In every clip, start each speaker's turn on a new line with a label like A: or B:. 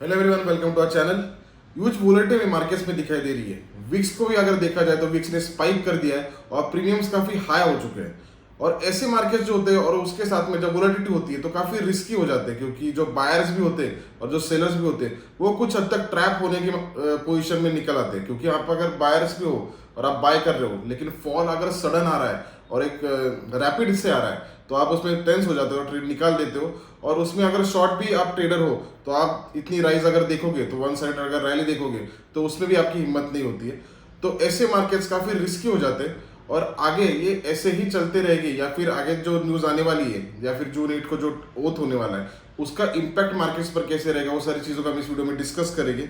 A: Hello everyone, welcome to our channel. Huge volatility में markets में दिखाई दे रही है। विक्स को भी अगर देखा जाए तो विक्स ने स्पाइक कर दिया है और प्रीमियम्स काफी हाई हो चुके हैं। और ऐसे मार्केट्स जो होते हैं और उसके साथ में जब वोलेटिलिटी होती है तो काफी रिस्की हो जाते हैं, क्योंकि जो बायर्स भी होते हैं और जो सेलर्स भी होते हैं वो कुछ हद तक ट्रैप होने की पोजीशन में निकल आते हैं। क्योंकि आप अगर बायर्स भी हो और आप बाय कर रहे हो, लेकिन फॉल अगर सडन आ रहा है और एक रैपिड से आ रहा है तो आप उसमें टेंस हो जाते हो, ट्रेड निकाल देते हो। और उसमें अगर शॉर्ट भी आप ट्रेडर हो तो आप इतनी राइज अगर देखोगे तो वन साइड अगर रैली देखोगे तो उसमें भी आपकी हिम्मत नहीं होती है। तो ऐसे मार्केट्स काफ़ी रिस्की हो जाते हैं और आगे ये ऐसे ही चलते रहेंगे, या फिर आगे जो न्यूज़ आने वाली है या फिर जून 8 को जो ओथ होने वाला है उसका इम्पैक्ट मार्केट्स पर कैसे रहेगा, वो सारी चीज़ों का हम इस वीडियो में डिस्कस करेंगे।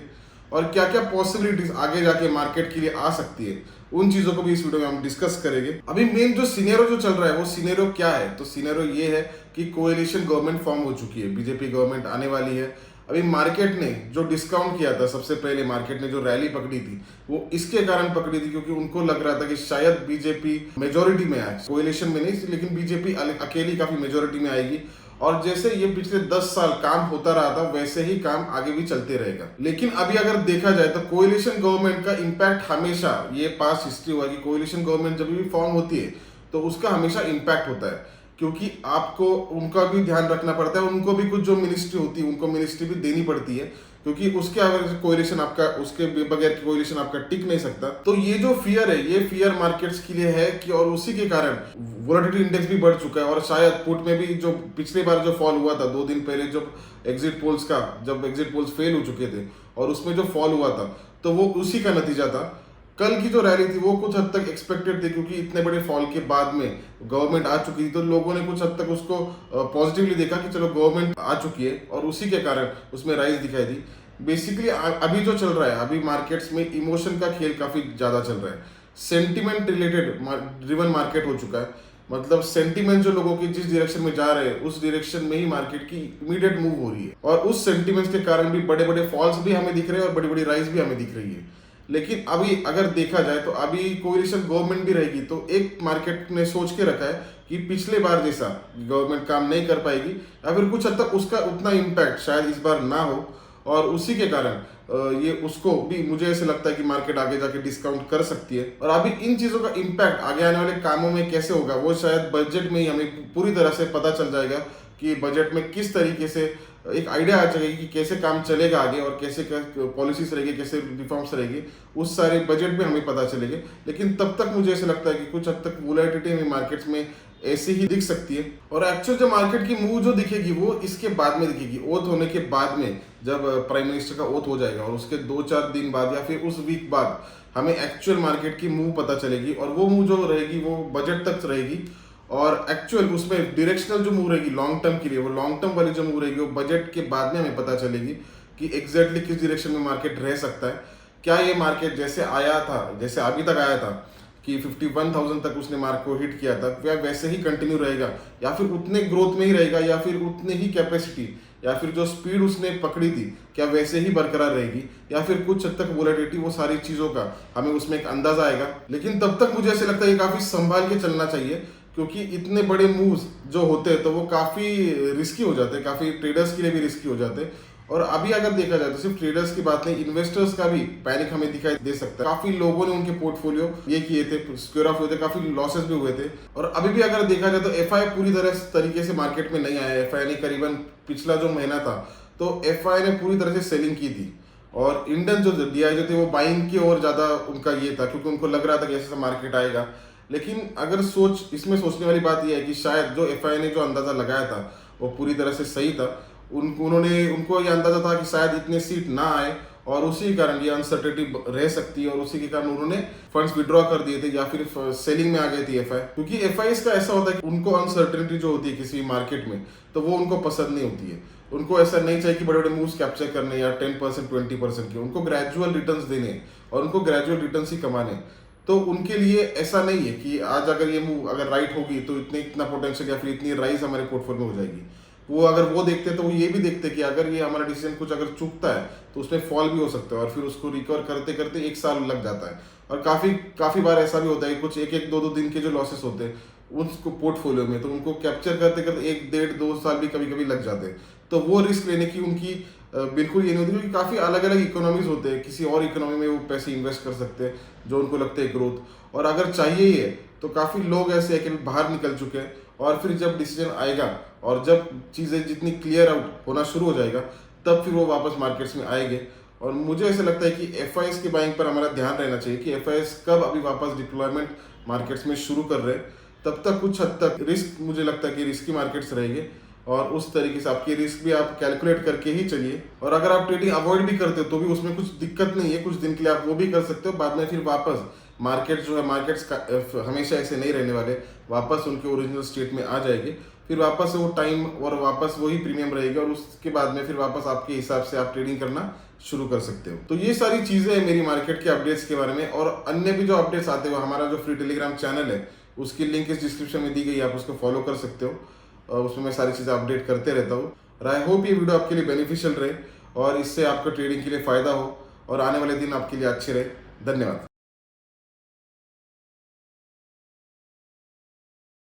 A: और क्या क्या पॉसिबिलिटीज आगे जाके मार्केट के लिए आ सकती है उन चीजों को भी इस वीडियो में हम डिस्कस करेंगे। अभी मेन जो सिनेरियो जो चल रहा है वो सिनेरियो क्या है, तो सिनेरियो ये है कि कोएलिशन गवर्नमेंट फॉर्म हो चुकी है, बीजेपी गवर्नमेंट आने वाली है। अभी मार्केट ने जो डिस्काउंट किया था, सबसे पहले मार्केट ने जो रैली पकड़ी थी वो इसके कारण पकड़ी थी क्योंकि उनको लग रहा था कि शायद बीजेपी मेजोरिटी में आए, कोएलिशन में नहीं लेकिन बीजेपी अकेली काफी मेजोरिटी में आएगी। और जैसे ये पिछले 10 साल काम होता रहा था वैसे ही काम आगे भी चलते रहेगा। लेकिन अभी अगर देखा जाए तो कोएलिशन गवर्नमेंट का इम्पैक्ट हमेशा, ये पास्ट हिस्ट्री हुआ कि कोएलिशन गवर्नमेंट जब भी फॉर्म होती है तो उसका हमेशा इम्पैक्ट होता है, क्योंकि आपको उनका भी ध्यान रखना पड़ता है। उनको भी कुछ जो मिनिस्ट्री होती है उनको मिनिस्ट्री भी देनी पड़ती है, क्योंकि उसके अगर कोएलिशन आपका, उसके बगैर कोएलिशन आपका टिक नहीं सकता। तो ये जो फियर है ये फियर मार्केट्स के लिए है कि, और उसी के कारण वोलेटिलिटी इंडेक्स भी बढ़ चुका है। और शायद पुट में भी जो पिछली बार जो फॉल हुआ था 2 दिन पहले, जब एग्जिट पोल्स फेल हो चुके थे और उसमें जो फॉल हुआ था तो वो उसी का नतीजा था। कल की जो रैली थी वो कुछ हद तक एक्सपेक्टेड थी, क्योंकि इतने बड़े फॉल के बाद में गवर्नमेंट आ चुकी थी तो लोगों ने कुछ हद तक उसको पॉजिटिवली देखा कि चलो गवर्नमेंट आ चुकी है, और उसी के कारण उसमें राइज दिखाई दी। बेसिकली अभी जो चल रहा है, अभी मार्केट्स में इमोशन का खेल काफी ज्यादा चल रहा है। सेंटिमेंट रिलेटेड ड्रिवन मार्केट हो चुका है। मतलब सेंटिमेंट जो लोगों की जिस डायरेक्शन में जा रहे हैं उस डायरेक्शन में ही मार्केट की इमीडिएट मूव हो रही है, और उस सेंटिमेंट्स के कारण भी बड़े बड़े फॉल्स भी हमें दिख रहे हैं और बड़ी बड़ी राइज भी हमें दिख रही है। लेकिन अभी अगर देखा जाए तो अभी कोएलिशन गवर्नमेंट भी रहेगी तो एक मार्केट ने सोच के रखा है कि पिछले बार जैसा गवर्नमेंट काम नहीं कर पाएगी, या फिर कुछ हद तक उसका उतना इम्पैक्ट शायद इस बार ना हो, और उसी के कारण ये उसको भी मुझे ऐसे लगता है कि मार्केट आगे जाके डिस्काउंट कर सकती है। और अभी इन चीजों का इम्पैक्ट आगे आने वाले कामों में कैसे होगा वो शायद बजट में ही हमें पूरी तरह से पता चल जाएगा कि बजट में किस तरीके से एक आइडिया आ जाएगी कि कैसे काम चलेगा आगे और कैसे पॉलिसीज रहेगी, कैसे रिफॉर्म्स रहेगी, उस सारे बजट में हमें पता चलेंगे। लेकिन तब तक मुझे ऐसे लगता है कि कुछ हद तक वोलेटिलिटी में मार्केट्स में ऐसे ही दिख सकती है। और एक्चुअल जो मार्केट की मूव जो दिखेगी वो इसके बाद में दिखेगी, ओथ होने के बाद में, जब प्राइम मिनिस्टर का ओथ हो जाएगा और उसके 2-4 दिन बाद या फिर उस वीक बाद हमें एक्चुअल मार्केट की मूव पता चलेगी। और वो मूव जो रहेगी वो बजट तक रहेगी, और एक्चुअल उसमें डायरेक्शनल जो मूव रहेगी लॉन्ग टर्म के लिए, वो लॉन्ग टर्म वाली जो मूव रहेगी वो बजट के बाद में हमें पता चलेगी कि एग्जैक्टली किस डायरेक्शन में मार्केट रह सकता है। क्या ये मार्केट जैसे आया था, जैसे अभी तक आया था कि 51,000 तक उसने मार्क को हिट किया था, क्या वैसे ही कंटिन्यू रहेगा, या फिर उतने ग्रोथ में ही रहेगा, या फिर उतने ही कैपेसिटी या फिर जो स्पीड उसने पकड़ी थी क्या वैसे ही बरकरार रहेगी, या फिर कुछ हद तक वोलेटिलिटी, वो सारी चीज़ों का हमें उसमें एक अंदाजा आएगा। लेकिन तब तक मुझे ऐसे लगता है कि काफ़ी संभाल के चलना चाहिए, क्योंकि इतने बड़े मूव्स जो होते हैं तो वो काफ़ी रिस्की हो जाते हैं, काफ़ी ट्रेडर्स के लिए भी रिस्की हो जाते हैं। और अभी अगर देखा जाए तो सिर्फ ट्रेडर्स की बात नहीं, इन्वेस्टर्स का भी पैनिक हमें दिखाई दे सकता है। काफी लोगों ने उनके पोर्टफोलियो ये किए थे, स्क्वेयर ऑफ हुए थे, काफी लॉसेस भी हुए थे। और अभी भी अगर देखा जाए तो एफआई पूरी तरीके से मार्केट में नहीं आया। एफआई ने करीबन पिछला जो महीना था तो एफआई ने पूरी तरह से सेलिंग की थी, और इंडियन जो डीआई जो थे वो बाइंग की ओर ज्यादा उनका ये था, क्योंकि उनको लग रहा था कि ऐसा मार्केट आएगा। लेकिन अगर इसमें सोचने वाली बात यह है कि शायद जो एफआई ने जो अंदाजा लगाया था वो पूरी तरह से सही था। उनको ये अंदाजा था कि शायद इतने सीट ना आए, और उसी कारण ये अनसर्टेनिटी रह सकती है, और उसी के कारण उन्होंने फंड्स विड्रॉ कर दिए थे या फिर सेलिंग में आ गई थी एफआई। क्योंकि एफआई का ऐसा होता है कि उनको अनसर्टेनिटी जो होती है किसी मार्केट में तो वो उनको पसंद नहीं होती है। उनको ऐसा नहीं चाहिए कि बड़े बड़े मूव्स कैप्चर करने या 10% 20% के, उनको ग्रेजुअल रिटर्न्स देने और उनको ग्रेजुअल रिटर्न्स ही कमाने। तो उनके लिए ऐसा नहीं है कि आज अगर ये मूव अगर राइट होगी तो इतना पोटेंशियल या फिर इतनी राइज हमारे पोर्टफोलियो में हो जाएगी। वो अगर वो देखते तो वो ये भी देखते कि अगर ये हमारा डिसीजन कुछ अगर चूकता है तो उसमें फॉल भी हो सकता है, और फिर उसको रिकवर करते करते 1 साल लग जाता है। और काफ़ी बार ऐसा भी होता है कि कुछ 1-2 दिन के जो लॉसेस होते हैं उसको पोर्टफोलियो में, तो उनको कैप्चर करते करते 1 डेढ़ 2 साल भी कभी कभी लग जाते हैं। तो वो रिस्क लेने की उनकी बिल्कुल ये नहीं होती, क्योंकि काफ़ी अलग अलग इकोनॉमीज होते हैं, किसी और इकोनॉमी में वो पैसे इन्वेस्ट कर सकते हैं जो उनको लगता है ग्रोथ। और अगर चाहिए ही है तो काफ़ी लोग ऐसे हैं कि बाहर निकल चुके हैं, और फिर जब डिसीजन आएगा और जब चीज़ें जितनी क्लियर आउट होना शुरू हो जाएगा तब फिर वो वापस मार्केट्स में आएंगे। और मुझे ऐसा लगता है कि एफआईएस की बाइंग पर हमारा ध्यान रहना चाहिए कि एफआईएस कब अभी वापस डिप्लॉयमेंट मार्केट्स में शुरू कर रहे हैं। तब तक कुछ हद तक रिस्क, मुझे लगता है कि रिस्की मार्केट्स रहेंगे, और उस तरीके से आपकी रिस्क भी आप कैलकुलेट करके ही चलिए। और अगर आप ट्रेडिंग अवॉइड भी करते हो तो भी उसमें कुछ दिक्कत नहीं है, कुछ दिन के लिए आप वो भी कर सकते हो, बाद में फिर वापस मार्केट जो है, मार्केट्स हमेशा ऐसे नहीं रहने वाले, वापस उनके ओरिजिनल स्टेट में आ जाएगी, फिर वापस से वो टाइम और वापस वही प्रीमियम रहेगा, और उसके बाद में फिर वापस आपके हिसाब से आप ट्रेडिंग करना शुरू कर सकते हो। तो ये सारी चीज़ें हैं मेरी मार्केट के अपडेट्स के बारे में। और अन्य भी जो अपडेट्स आते हो, हमारा जो फ्री टेलीग्राम चैनल है उसकी लिंक इस डिस्क्रिप्शन में दी गई है, आप उसको फॉलो कर सकते हो। उसमें मैं सारी चीज़ें अपडेट करते रहता हूँ। और आई होप ये वीडियो आपके लिए बेनिफिशियल रहे और इससे आपको ट्रेडिंग के लिए फ़ायदा हो और आने वाले दिन आपके लिए अच्छे रहे। धन्यवाद।